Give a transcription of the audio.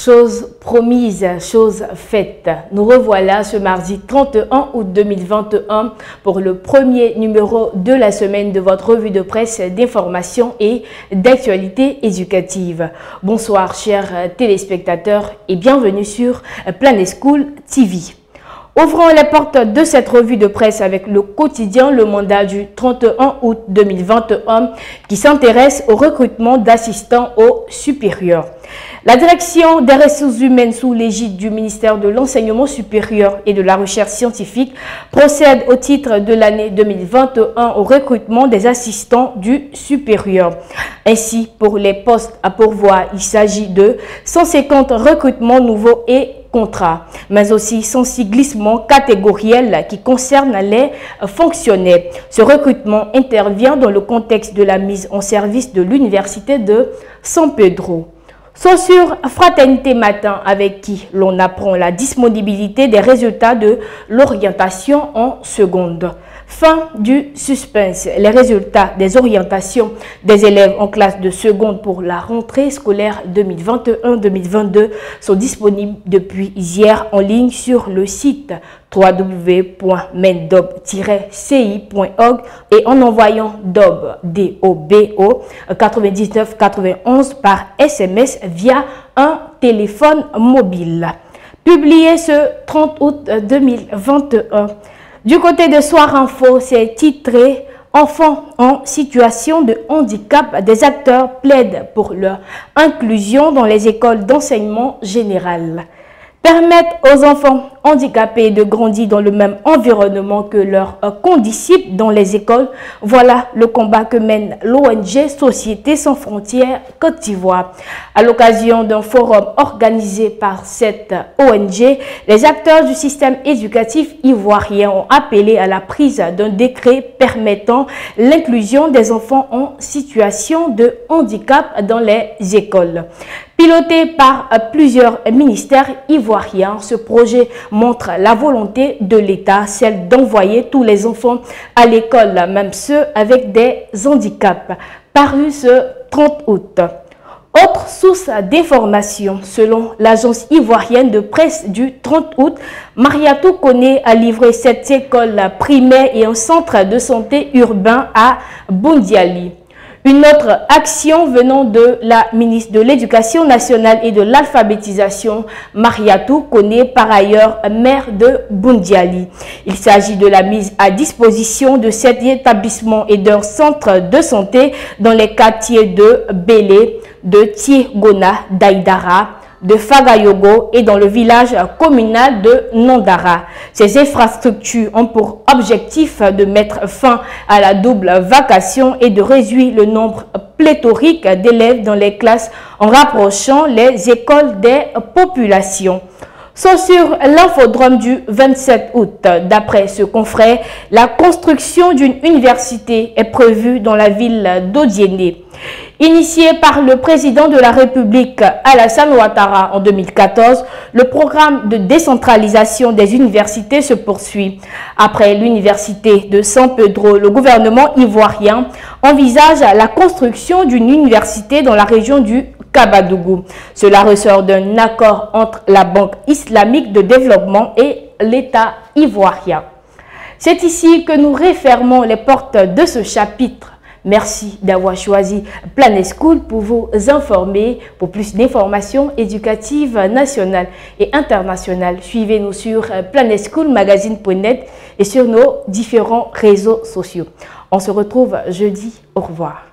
Chose promise, chose faite. Nous revoilà ce mardi 31 août 2021 pour le premier numéro de la semaine de votre revue de presse d'information et d'actualité éducative. Bonsoir chers téléspectateurs et bienvenue sur Planet School TV. Ouvrons les portes de cette revue de presse avec le quotidien Le Mandat du 31 août 2021 qui s'intéresse au recrutement d'assistants au supérieur. La direction des ressources humaines sous l'égide du ministère de l'Enseignement supérieur et de la recherche scientifique procède au titre de l'année 2021 au recrutement des assistants du supérieur. Ainsi, pour les postes à pourvoir, il s'agit de 150 recrutements nouveaux et contrats, mais aussi 106 glissements catégoriels qui concernent les fonctionnaires. Ce recrutement intervient dans le contexte de la mise en service de l'université de San Pedro. Sur Fraternité Matin avec qui l'on apprend la disponibilité des résultats de l'orientation en seconde. Fin du suspense. Les résultats des orientations des élèves en classe de seconde pour la rentrée scolaire 2021-2022 sont disponibles depuis hier en ligne sur le site www.mendob-ci.org et en envoyant DOB 9991 par SMS via un téléphone mobile. Publié ce 30 août 2021. Du côté de Soir Info, c'est titré « Enfants en situation de handicap, des acteurs plaident pour leur inclusion dans les écoles d'enseignement général ». Permettre aux enfants handicapés de grandir dans le même environnement que leurs condisciples dans les écoles, voilà le combat que mène l'ONG Société sans frontières Côte d'Ivoire. À l'occasion d'un forum organisé par cette ONG, les acteurs du système éducatif ivoirien ont appelé à la prise d'un décret permettant l'inclusion des enfants en situation de handicap dans les écoles. Piloté par plusieurs ministères ivoiriens, ce projet montre la volonté de l'État, celle d'envoyer tous les enfants à l'école, même ceux avec des handicaps, paru ce 30 août. Autre source d'information, selon l'agence ivoirienne de presse du 30 août, Mariatou Koné a livré 7 écoles primaires et un centre de santé urbain à Boundiali. Une autre action venant de la ministre de l'Éducation nationale et de l'alphabétisation, Mariatou Koné, par ailleurs maire de Boundiali. Il s'agit de la mise à disposition de 7 établissements et d'un centre de santé dans les quartiers de Bélé, de Tiegona, d'Aïdara, de Fagayogo et dans le village communal de Nondara. Ces infrastructures ont pour objectif de mettre fin à la double vacation et de réduire le nombre pléthorique d'élèves dans les classes en rapprochant les écoles des populations. Sur l'infodrome du 27 août, d'après ce confrère, la construction d'une université est prévue dans la ville d'Odiéné. Initié par le président de la République Alassane Ouattara en 2014, le programme de décentralisation des universités se poursuit. Après l'université de San Pedro, le gouvernement ivoirien envisage la construction d'une université dans la région du Kabadougou. Cela ressort d'un accord entre la Banque islamique de développement et l'État ivoirien. C'est ici que nous refermons les portes de ce chapitre. Merci d'avoir choisi Planet School pour vous informer. Pour plus d'informations éducatives nationales et internationales, suivez-nous sur planetschoolmagazine.net et sur nos différents réseaux sociaux. On se retrouve jeudi. Au revoir.